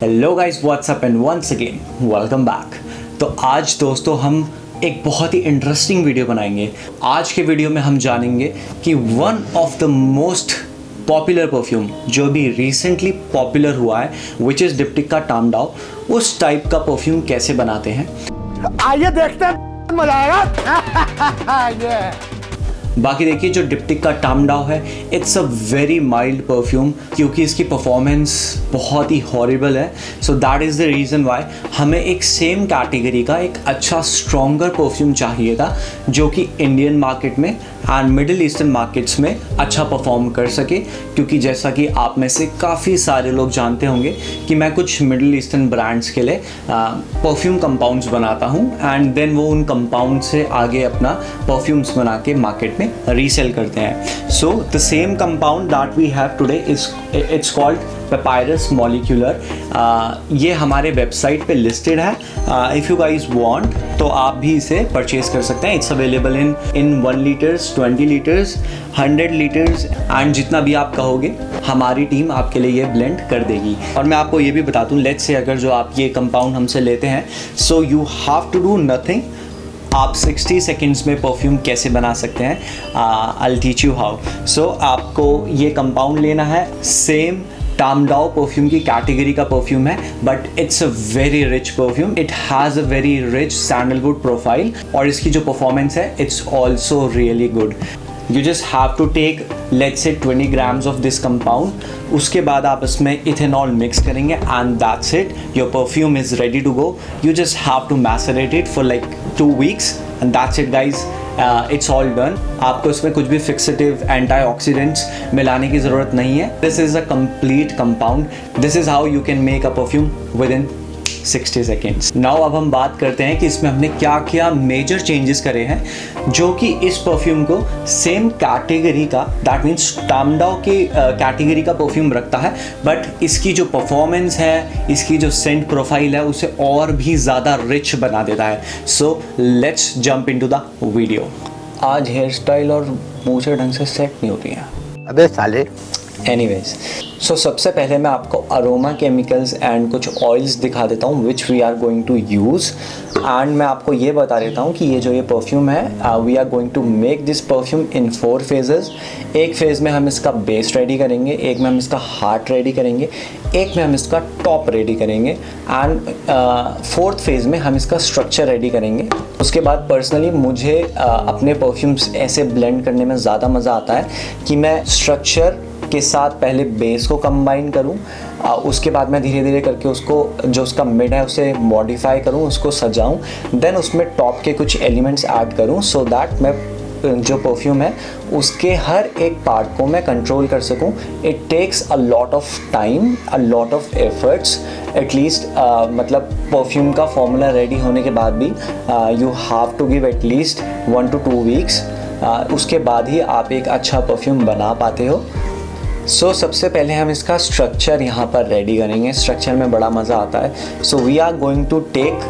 Hello guys, what's up and once again welcome back. तो आज दोस्तों हम एक बहुत ही इंटरेस्टिंग वीडियो बनाएंगे। आज के वीडियो में हम जानेंगे कि one of the most popular perfume जो भी रिसेंटली पॉपुलर हुआ है विच इज़ डिप्टिक का टामडाओ, उस टाइप का परफ्यूम कैसे बनाते हैं। आइए देखते हैं, मजा आएगा। बाकी देखिए, जो डिप्टिक का टामडाओ है it's a very mild perfume, क्योंकि इसकी परफॉर्मेंस बहुत ही हॉरिबल है। So that is the reason Y हमें एक सेम कैटेगरी का एक अच्छा स्ट्रॉन्गर परफ्यूम चाहिए था जो कि इंडियन मार्केट में एंड मिडिल ईस्टर्न मार्केट्स में अच्छा परफॉर्म कर सके। क्योंकि जैसा कि आप में से काफ़ी सारे लोग जानते होंगे कि मैं कुछ मिडिल ईस्टर्न ब्रांड्स के लिए परफ्यूम कंपाउंड्स बनाता हूँ एंड देन वो उन कंपाउंड से आगे अपना परफ्यूम्स बना के मार्केट में रीसेल करते हैं। So the same compound that we have today it's called papyrus molecular. ये हमारे वेबसाइट पे लिस्टेड है। इफ़ यू गाइज वांट तो आप भी इसे परचेज कर सकते हैं। It's available in 1 litres, 20 litres, 100 litres and जितना भी आप कहोगे हमारी टीम आपके लिए ये ब्लेंड कर देगी। और मैं आपको ये भी बता दूँ, लेट्स से अगर जो आप ये कंपाउंड हमसे लेते हैं, so you have to do nothing. आप 60 सेकेंड्स में परफ्यूम कैसे बना सकते हैं, I will teach you how. So आपको ये कंपाउंड लेना है, सेम टामडाओ परफ्यूम की कैटेगरी का परफ्यूम है, but it's a very rich perfume. It has a very rich sandalwood profile और इसकी जो परफॉर्मेंस है it's also really good. You just have to take let's say 20 grams of this compound. उसके बाद आप इसमें इथेनॉल मिक्स करेंगे and that's it. Your perfume is ready to go. You just have to macerate it for like 2 weeks and that's it guys. It's all done. आपको इसमें कुछ भी fixative antioxidants मिलाने की ज़रूरत नहीं है. This is a complete compound. This is how you can make a perfume within 60 seconds. Now अब हम बात करते हैं कि इसमें हमने क्या क्या मेजर चेंजेस करे हैं जो कि इस परफ्यूम को सेम कैटेगरी का, दैट मीन्स टामडाओ की कैटेगरी का परफ्यूम रखता है, बट इसकी जो परफॉर्मेंस है, इसकी जो सेंट प्रोफाइल है, उसे और भी ज़्यादा रिच बना देता है। So let's jump into the video. आज हेयर स्टाइल और मूछें ढंग से सेट नहीं होती हैं। अबे साले। एनीवेज, सो सबसे पहले मैं आपको अरोमा केमिकल्स एंड कुछ ऑयल्स दिखा देता हूँ which we are going to use. And मैं आपको ये बता देता हूँ कि ये जो ये परफ्यूम है, we are going to make this perfume in 4 phases. एक फेज़ में हम इसका बेस रेडी करेंगे, एक में हम इसका हार्ट रेडी करेंगे, एक में हम इसका टॉप रेडी करेंगे एंड 4th फेज़ में हम इसका स्ट्रक्चर रेडी करेंगे। उसके बाद पर्सनली मुझे अपने परफ्यूम्स ऐसे ब्लेंड करने में ज़्यादा मज़ा आता है कि मैं स्ट्रक्चर के साथ पहले बेस को कंबाइन करूं, उसके बाद मैं धीरे धीरे करके उसको जो उसका मिड है उसे मॉडिफाई करूं, उसको सजाऊं, देन उसमें टॉप के कुछ एलिमेंट्स ऐड करूं सो दैट मैं जो परफ्यूम है उसके हर एक पार्ट को मैं कंट्रोल कर सकूं। It takes a lot of time, a lot of efforts, at least मतलब परफ्यूम का फॉर्मूला रेडी होने के बाद भी you have to give at least 1 to 2 weeks. उसके बाद ही आप एक अच्छा परफ्यूम बना पाते हो। सो सबसे पहले हम इसका स्ट्रक्चर यहाँ पर रेडी करेंगे। स्ट्रक्चर में बड़ा मज़ा आता है। So we are going to take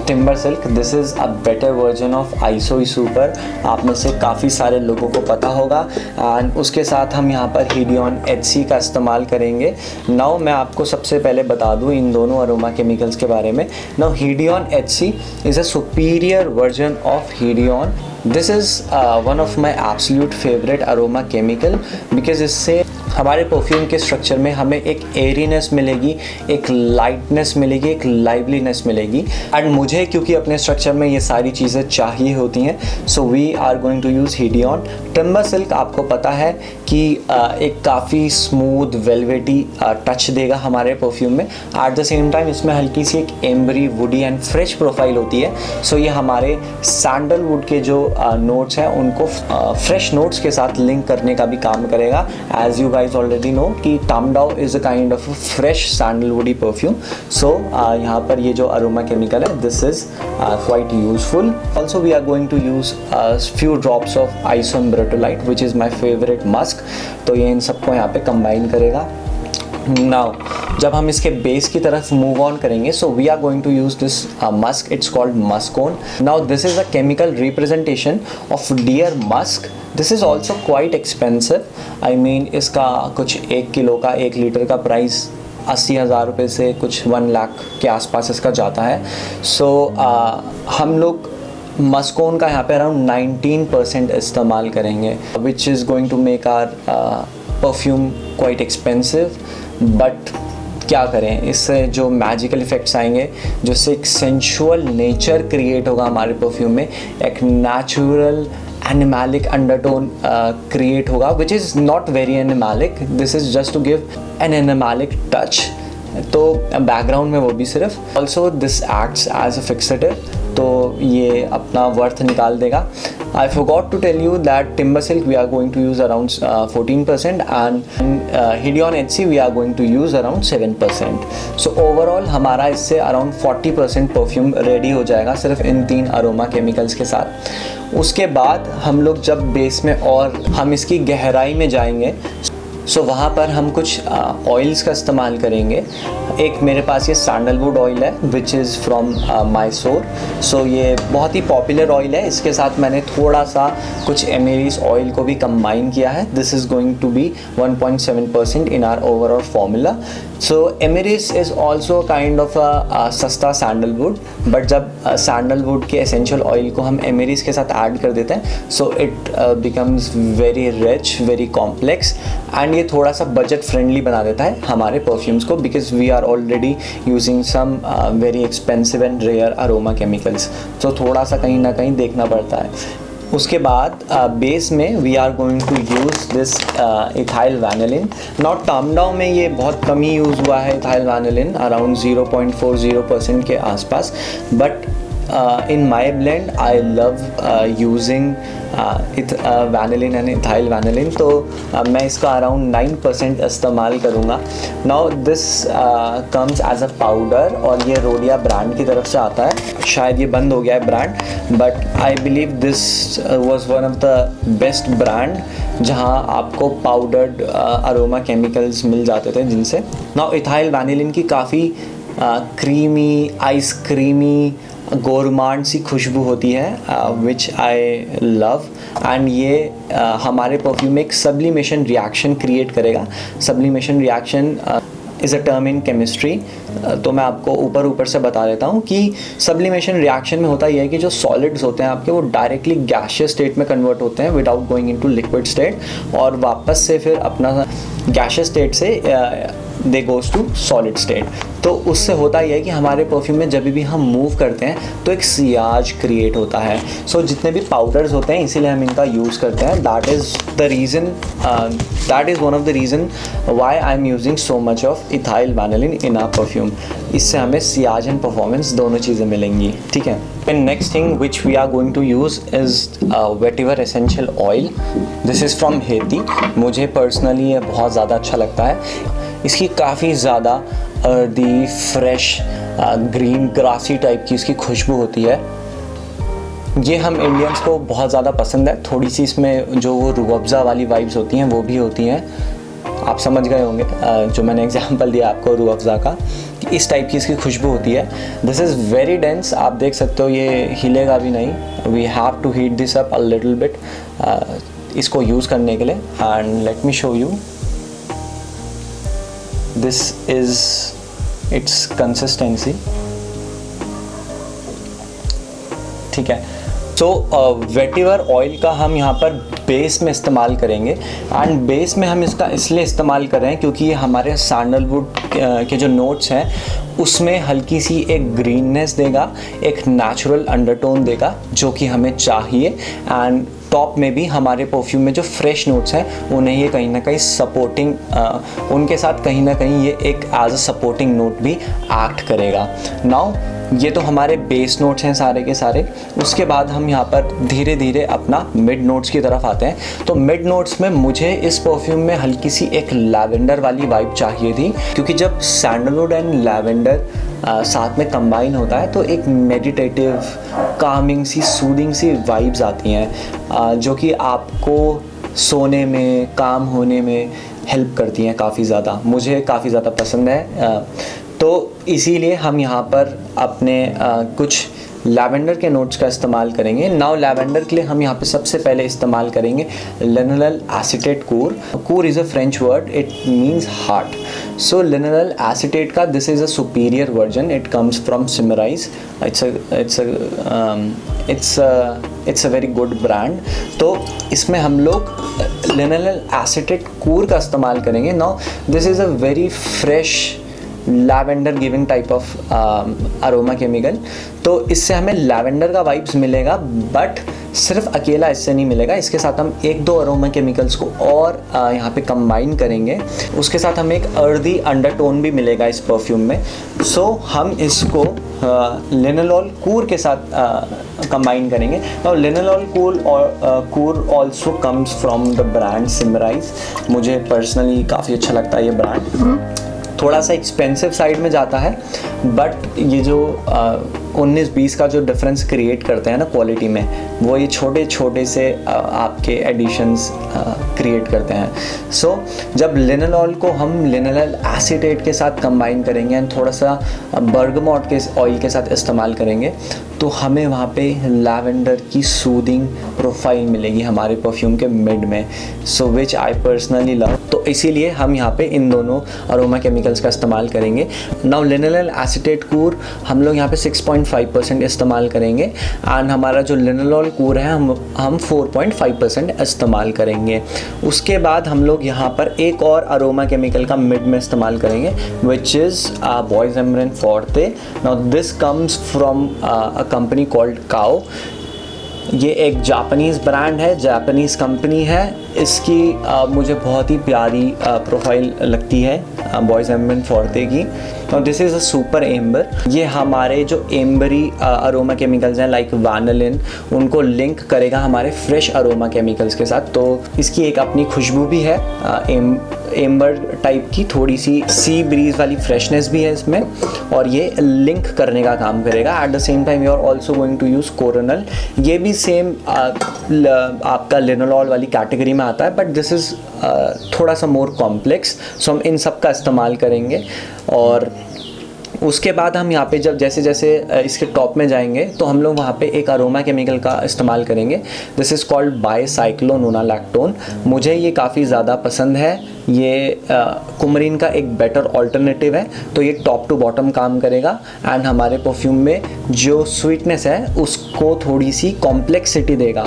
timber silk. This is a better version of iso super. आप में से काफ़ी सारे लोगों को पता होगा। एंड उसके साथ हम यहाँ पर हीडियन HC का इस्तेमाल करेंगे। नाउ मैं आपको सबसे पहले बता दूँ इन दोनों अरोमा केमिकल्स के बारे में। Now Hedione HC is a superior version of Hedione. This is one of my absolute favourite aroma chemical because इससे हमारे परफ्यूम के स्ट्रक्चर में हमें एक एरीनेस मिलेगी, एक लाइटनेस मिलेगी, एक लाइवलीनेस मिलेगी। एंड मुझे क्योंकि अपने स्ट्रक्चर में ये सारी चीज़ें चाहिए होती हैं, so we are going to use Hedione. Timber silk आपको पता है कि एक काफ़ी स्मूथ वेलवेटी टच देगा हमारे परफ्यूम में। एट द सेम टाइम इसमें हल्की सी एक ambery, woody and fresh profile होती है। सो ये हमारे सैंडलवुड के जो नोट्स हैं उनको फ्रेश नोट्स के साथ लिंक करने का भी काम करेगा। As you guys already know कि टामडाओ is a kind of a fresh sandalwoody perfume. So यहाँ पर ये जो aroma chemical है this is quite useful. Also we are going to use few drops of isombrotolite which is my favorite musk. तो ये इन सबको यहाँ पे combine करेगा। नाउ जब हम इसके बेस की तरफ मूव ऑन करेंगे, so we are going to use this musk. It's called muscone. Now this is a chemical representation of deer musk. This is also quite expensive. I mean इसका कुछ 1 kilo का 1 litre का price 80,000 रुपये से कुछ 1 लाख के आसपास इसका जाता है। सो हम लोग मस्कोन का यहाँ पे अराउंड 19% इस्तेमाल करेंगे, which is going to make our perfume quite expensive. But क्या करें, इससे जो मैजिकल इफ़ेक्ट्स आएंगे, जिससे एक सेंशुअल नेचर क्रिएट होगा हमारे परफ्यूम में, एक नेचुरल एनिमैलिक अंडरटोन क्रिएट होगा, which is not very animalic, this is just to give an animalic touch. तो बैकग्राउंड में वो भी सिर्फ, also this acts as a fixative, तो ये अपना वर्थ निकाल देगा। I forgot to tell you that Timber Silk we are going to use around 14% and Hedion HC we are going to use around 7%. So overall हमारा इससे around 40% perfume ready हो जाएगा सिर्फ इन 3 अरोमा केमिकल्स के साथ। उसके बाद हम लोग जब बेस में और हम इसकी गहराई में जाएंगे, सो वहाँ पर हम कुछ ऑयल्स का इस्तेमाल करेंगे। एक मेरे पास ये सैंडलवुड ऑयल है विच इज़ फ्रॉम माइसोर। सो ये बहुत ही पॉपुलर ऑयल है। इसके साथ मैंने थोड़ा सा कुछ एमेरिस ऑयल को भी कंबाइन किया है। This is going to be 1.7% in our overall formula. So amyris is also kind of a सस्ता सैंडलवुड, बट जब सैंडलवुड के एसेंशियल ऑयल को हम एमेरिस के साथ ऐड कर देते हैं, so it becomes very rich, very complex, and ये थोड़ा सा बजट फ्रेंडली बना देता है हमारे परफ्यूम्स को, because we are already using some very expensive and rare aroma chemicals. तो थोड़ा सा कहीं ना कहीं देखना पड़ता है। उसके बाद बेस में we are going to use this ethyl vanillin. Not Tam Dao में ये बहुत कम ही यूज़ हुआ है इथाइल वैनिलिन, अराउंड 0.40% के आसपास, but in my blend I love using vanillin and ethyl vanillin, तो मैं इसका अराउंड 9% इस्तेमाल करूँगा। Now this comes as a powder और ये रोडिया ब्रांड की तरफ से आता है। शायद ये बंद हो गया है brand, but I believe this was one of the best brand जहाँ आपको पाउडर्ड अरोमा केमिकल्स मिल जाते थे जिनसे। नाउ इथाइल वैनिलिन की काफ़ी क्रीमी, आइसक्रीमी, गोरमांड सी खुशबू होती है विच आई लव, एंड ये हमारे परफ्यूम में एक सब्लिमेशन रिएक्शन क्रिएट करेगा। Sublimation reaction is a term in chemistry, तो मैं आपको ऊपर से बता देता हूँ कि सब्लिमेशन रिएक्शन में होता यह है कि जो सॉलिड्स होते हैं आपके, वो डायरेक्टली गैशियस स्टेट में कन्वर्ट होते हैं without going into liquid state, और वापस से फिर अपना गैशियस स्टेट से they goes to solid state. तो उससे होता यह है कि हमारे परफ्यूम में जब भी हम मूव करते हैं तो एक सियाज क्रिएट होता है। सो जितने भी पाउडर्स होते हैं इसीलिए हम इनका यूज़ करते हैं। That is the reason, that is one of the reason why I am using so much of ethyl vanillin in our perfume. इससे हमें सियाज एंड परफॉर्मेंस दोनों चीज़ें मिलेंगी, ठीक है। And next thing which we are going to use is vetiver essential oil. This is from Haiti. मुझे personally ये बहुत ज़्यादा अच्छा लगता है। इसकी काफ़ी ज़्यादा earthy, fresh, green grassy type की इसकी खुशबू होती है। ये हम इंडियंस को बहुत ज़्यादा पसंद है। थोड़ी सी इसमें जो वो रूह अफ़ज़ा वाली वाइब्स होती हैं वो भी होती हैं। आप समझ गए होंगे जो मैंने एग्जांपल दिया आपको रूह अफ़ज़ा का, इस टाइप की इसकी खुशबू होती है। दिस इज़ वेरी डेंस, आप देख सकते हो ये हिलेगा भी नहीं। We have to heat this up a little bit इसको यूज़ करने के लिए। And let me show you, this is its consistency, ठीक है। सो वेटिवर ऑयल का हम यहाँ पर बेस में इस्तेमाल करेंगे, एंड बेस में हम इसका इसलिए इस्तेमाल कर रहे हैं क्योंकि ये हमारे सैंडलवुड के जो नोट्स हैं उसमें हल्की सी एक ग्रीननेस देगा, एक नेचुरल अंडरटोन देगा जो कि हमें चाहिए। एंड टॉप में भी हमारे परफ्यूम में जो फ्रेश नोट्स हैं उन्हें ये कहीं ना कहीं सपोर्टिंग, उनके साथ कहीं ना कहीं ये एक एज अ सपोर्टिंग नोट भी एक्ट करेगा। नाउ ये तो हमारे बेस नोट्स हैं सारे के सारे। उसके बाद हम यहाँ पर धीरे धीरे अपना मिड नोट्स की तरफ आते हैं। तो मिड नोट्स में मुझे इस परफ्यूम में हल्की सी एक लैवेंडर वाली वाइब चाहिए थी, क्योंकि जब सैंडलवुड एंड लैवेंडर साथ में कंबाइन होता है तो एक मेडिटेटिव, कामिंग सी, सूदिंग सी वाइब्स आती हैं जो कि आपको सोने में, काम होने में हेल्प करती हैं काफ़ी ज़्यादा। मुझे काफ़ी ज़्यादा पसंद है। तो इसीलिए हम यहाँ पर अपने कुछ लैवेंडर के नोट्स का इस्तेमाल करेंगे। नाउ लैवेंडर के लिए हम यहाँ पे सबसे पहले इस्तेमाल करेंगे linalyl acetate coeur. Coeur is a French word, it means heart. So linalyl acetate का this is a superior version, it comes from Symrise. It's a very good brand. तो इसमें हम लोग लिनोल एसीटेट कूर का इस्तेमाल करेंगे। Now this is a very fresh lavender giving type of aroma chemical. तो इससे हमें लैवेंडर का वाइब्स मिलेगा, बट सिर्फ अकेला इससे नहीं मिलेगा। इसके साथ हम एक दो अरोमा केमिकल्स को और यहाँ पे कंबाइन करेंगे। उसके साथ हमें एक अर्दी अंडरटोन भी मिलेगा इस परफ्यूम में। सो हम इसको लिनोल कूर के साथ कंबाइन करेंगे। और linalool coeur also comes from the brand Symrise. मुझे पर्सनली काफ़ी अच्छा लगता है ये ब्रांड। थोड़ा सा एक्सपेंसिव साइड में जाता है, बट ये जो 19-20 का जो डिफरेंस क्रिएट करते हैं ना क्वालिटी में, वो ये छोटे छोटे से आपके एडिशंस क्रिएट करते हैं। सो जब लिनोल को हम लिनोल एसीटेट के साथ कंबाइन करेंगे एंड थोड़ा सा बर्गमॉट के ऑयल के साथ इस्तेमाल करेंगे, तो हमें वहाँ पे लैवेंडर की सूदिंग प्रोफाइल मिलेगी हमारे परफ्यूम के मिड में। सो विच आई पर्सनली लव। तो इसीलिए हम यहाँ पे इन दोनों अरोमा केमिकल्स का इस्तेमाल करेंगे। नाउ लिनोल एसीटेट कूर हम लोग यहाँ पे 6.5% इस्तेमाल करेंगे एंड हमारा जो लिनोल कूर है हम 4.5% इस्तेमाल करेंगे। उसके बाद हम लोग यहाँ पर एक और अरोमा केमिकल का मिड में इस्तेमाल करेंगे, which is Bois Ambrene Forte. Now this comes from a company called Kao. ये एक जापानीज़ ब्रांड है, जापानीज़ कंपनी है। इसकी मुझे बहुत ही प्यारी प्रोफाइल लगती है बॉयज़ एमरेन फोर्टे की। और this is a super amber. ये हमारे जो एम्बरी अरोमा केमिकल्स हैं लाइक वैनिलिन, उनको लिंक करेगा हमारे फ्रेश अरोमा केमिकल्स के साथ। तो इसकी एक अपनी खुशबू भी है, एम्बर टाइप की, थोड़ी सी सी ब्रीज वाली फ्रेशनेस भी है इसमें, और ये लिंक करने का काम करेगा। At the same time you are also going to use coronal. ये भी सेम आपका लिनोल वाली कैटेगरी में आता है, बट दिस इज़ थोड़ा सा मोर कॉम्प्लेक्स। सो हम इन सब का इस्तेमाल करेंगे। और उसके बाद हम यहाँ पे जब जैसे जैसे इसके टॉप में जाएंगे, तो हम लोग वहाँ पे एक अरोमा केमिकल का इस्तेमाल करेंगे। This is called bicyclononalactone. मुझे ये काफ़ी ज़्यादा पसंद है। ये कुमरीन का एक बेटर ऑल्टरनेटिव है। तो ये टॉप टू बॉटम काम करेगा एंड हमारे परफ्यूम में जो स्वीटनेस है उसको थोड़ी सी कॉम्प्लेक्सिटी देगा।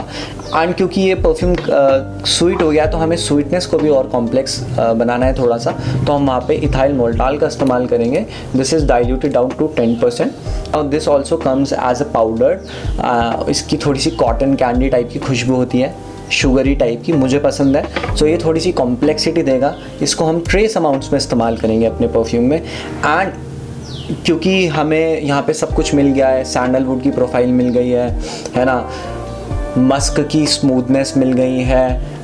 एंड क्योंकि ये परफ्यूम स्वीट हो गया, तो हमें स्वीटनेस को भी और कॉम्प्लेक्स बनाना है थोड़ा सा। तो हम वहाँ पे इथाइल मोल्टाल का इस्तेमाल करेंगे। This is diluted down to 10%। और this also comes as a powder. इसकी थोड़ी सी कॉटन कैंडी टाइप की खुशबू होती है, शुगरी टाइप की, मुझे पसंद है। सो ये थोड़ी सी कॉम्प्लेक्सिटी देगा। इसको हम ट्रेस अमाउंट्स में इस्तेमाल करेंगे अपने परफ्यूम में। एंड क्योंकि हमें यहाँ पे सब कुछ मिल गया है, सैंडलवुड की प्रोफाइल मिल गई है ना, मस्क की स्मूथनेस मिल गई है,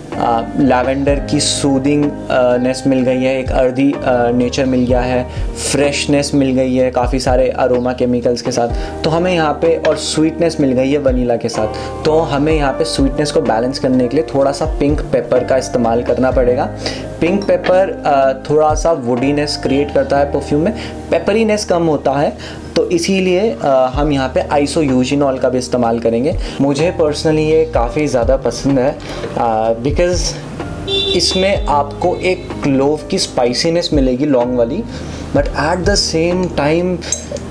लैवेंडर की सूदिंगनेस मिल गई है, एक अर्दी नेचर मिल गया है, फ्रेशनेस मिल गई है काफ़ी सारे अरोमा केमिकल्स के साथ। तो हमें यहाँ पे और स्वीटनेस मिल गई है वनीला के साथ। तो हमें यहाँ पे स्वीटनेस को बैलेंस करने के लिए थोड़ा सा पिंक पेपर का इस्तेमाल करना पड़ेगा। पिंक पेपर थोड़ा सा वुडीनेस क्रिएट करता है परफ्यूम में, पेपरीनेस कम होता है। तो इसीलिए हम यहाँ पे आइसोयूजिनॉल का भी इस्तेमाल करेंगे। मुझे पर्सनली ये काफ़ी ज़्यादा पसंद है बिकॉज़ इसमें आपको एक क्लोव की स्पाइसीनेस मिलेगी लॉन्ग वाली, but at the same time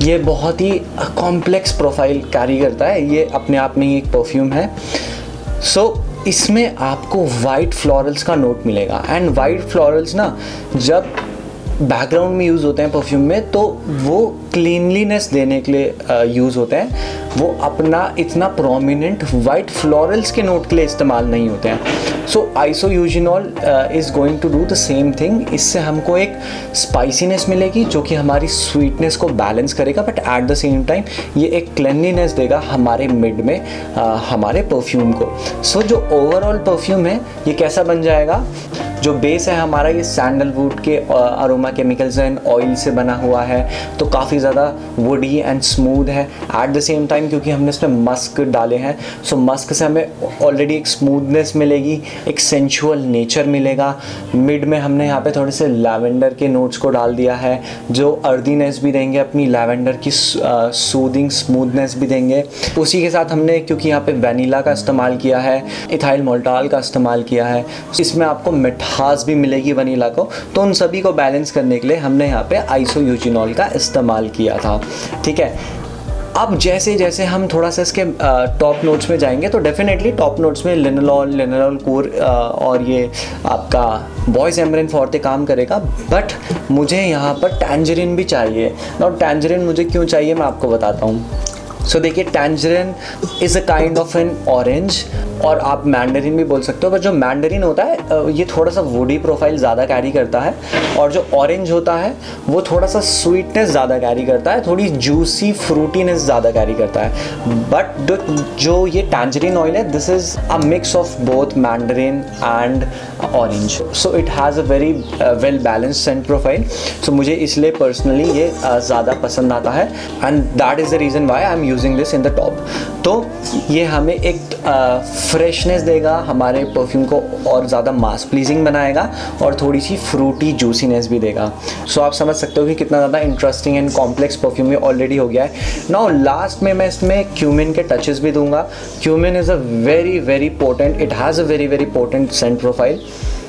ये बहुत ही कॉम्प्लेक्स प्रोफाइल कैरी करता है। ये अपने आप में ही एक परफ्यूम है। सो इसमें आपको वाइट फ्लोरल्स का नोट मिलेगा। एंड वाइट फ्लोरल्स ना जब बैकग्राउंड में यूज़ होते हैं परफ्यूम में, तो वो क्लीनलीनेस देने के लिए यूज़ होते हैं। वो अपना इतना प्रोमिनेंट वाइट फ्लोरल्स के नोट के लिए इस्तेमाल नहीं होते हैं। So isoeugenol is going to do the same thing. इससे हमको एक स्पाइसीनेस मिलेगी जो कि हमारी स्वीटनेस को बैलेंस करेगा, but at the same time ये एक क्लेनलीनेस देगा हमारे मिड में हमारे परफ्यूम को। सो जो ओवरऑल परफ्यूम है ये कैसा बन जाएगा, जो बेस है हमारा ये सैंडलवुड के अरोमा केमिकल्स एंड ऑयल से बना हुआ है, तो काफ़ी ज़्यादा वुडी एंड स्मूथ है। एट द सेम टाइम क्योंकि हमने इसमें मस्क डाले हैं, सो मस्क से हमें ऑलरेडी एक स्मूथनेस मिलेगी, एक सेंचुअल नेचर मिलेगा। मिड में हमने यहाँ पे थोड़े से लैवेंडर के नोट्स को डाल दिया है जो अर्दीनेस भी देंगे, अपनी लैवेंडर की सूदिंग स्मूथनेस भी देंगे। उसी के साथ हमने क्योंकि यहाँ पे वैनिला का इस्तेमाल किया है, इथाइल मोल्टाल का इस्तेमाल किया है, इसमें आपको मिठास भी मिलेगी वनीला को, तो उन सभी को बैलेंस करने के लिए हमने यहाँ पे आइसोयूजिनॉल का इस्तेमाल किया था। ठीक है, अब जैसे जैसे हम थोड़ा सा इसके टॉप नोट्स में जाएंगे तो डेफिनेटली टॉप नोट्स में लिनोल कोर और ये आपका बॉयज़ एमरन फॉर्टे काम करेगा, बट मुझे यहाँ पर टैंजरीन भी चाहिए। और टैंजरीन मुझे क्यों चाहिए मैं आपको बताता हूँ। सो देखिए, tangerine is a kind of N orange, और आप मैंडरीन भी बोल सकते हो, पर जो मैंडरीन होता है ये थोड़ा सा वुडी प्रोफाइल ज़्यादा कैरी करता है, और जो ऑरेंज होता है वो थोड़ा सा स्वीटनेस ज़्यादा कैरी करता है, थोड़ी जूसी फ्रूटीनेस ज़्यादा कैरी करता है। बट जो ये टैंजरीन ऑयल है, this is a mix of both mandarin and orange, so it has a very well balanced scent profile. सो मुझे इसलिए पर्सनली ये ज़्यादा पसंद आता है, and that is the reason why I am using this in the top. तो ये हमें एक फ्रेशनेस देगा, हमारे परफ्यूम को और ज़्यादा मास प्लीजिंग बनाएगा, और थोड़ी सी फ्रूटी जूसीनेस भी देगा। सो आप समझ सकते हो कि कितना ज़्यादा इंटरेस्टिंग एंड कॉम्प्लेक्स परफ्यूम ये ऑलरेडी हो गया है। नाउ लास्ट में मैं इसमें क्यूमिन के टचेस भी दूंगा। Cumin is a very very potent, it has a very very potent Saint profile.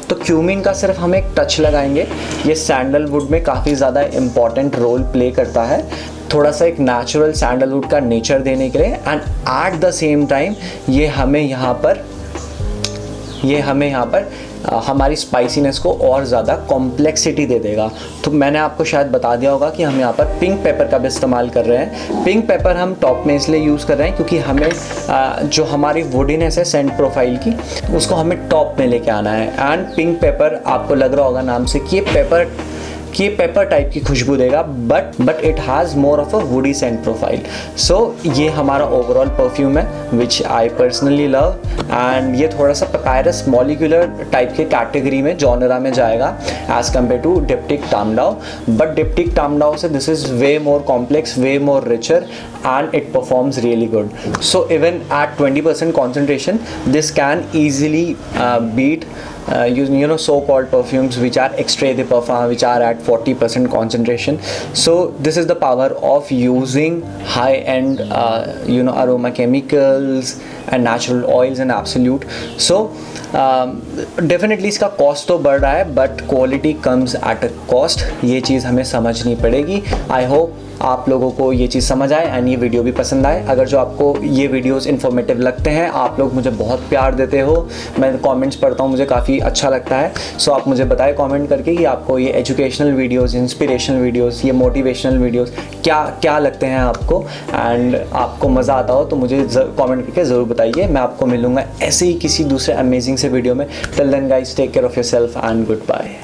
तो क्यूमिन का सिर्फ हम एक टच लगाएंगे, ये सैंडलवुड में काफ़ी ज़्यादा इंपॉर्टेंट रोल प्ले करता है, थोड़ा सा एक नेचुरल सैंडलवुड का नेचर देने के लिए, and eight the same time ये हमें यहाँ पर हमारी स्पाइसीनेस को और ज़्यादा कॉम्प्लेक्सिटी दे देगा। तो मैंने आपको शायद बता दिया होगा कि हम यहाँ पर पिंक पेपर का भी इस्तेमाल कर रहे हैं। पिंक पेपर हम टॉप में इसलिए यूज़ कर रहे हैं क्योंकि हमें जो हमारी वुडीनेस है सेंट प्रोफाइल की, उसको हमें टॉप में लेके आना है। एंड पिंक पेपर आपको लग रहा होगा नाम से कि ये पेपर टाइप की खुशबू देगा, but it has more of a woody scent profile. So ये हमारा ओवरऑल परफ्यूम है which I personally love, and ये थोड़ा सा पैपायरस मॉलिक्यूलर टाइप के कैटेगरी में जॉनरा में जाएगा as compared to Diptyque Tam Dao. But Diptyque Tam Dao से this is way more complex, way more richer, and it performs really good. So even at 20% concentration, this can easily beat you know so-called perfumes which are extrait de parfum, which are at 40% concentration. So this is the power of using high-end aroma chemicals and natural oils and absolute. So definitely इसका cost तो बढ़ रहा है, but quality comes at a cost, ये चीज़ हमें समझनी पड़ेगी। I hope आप लोगों को ये चीज़ समझ आए एंड ये वीडियो भी पसंद आए। अगर जो आपको ये वीडियोस इन्फॉर्मेटिव लगते हैं, आप लोग मुझे बहुत प्यार देते हो, मैं कमेंट्स पढ़ता हूँ, मुझे काफ़ी अच्छा लगता है। सो आप मुझे बताएं कमेंट करके कि आपको ये एजुकेशनल वीडियोस, इंस्पिरेशनल वीडियोस, ये मोटिवेशनल वीडियोस क्या लगते हैं आपको, एंड आपको मज़ा आता हो तो मुझे कमेंट करके ज़रूर बताइए। मैं आपको मिलूँगा ऐसे ही किसी दूसरे अमेजिंग से वीडियो में। Till then guys, take care of yourself and good bye.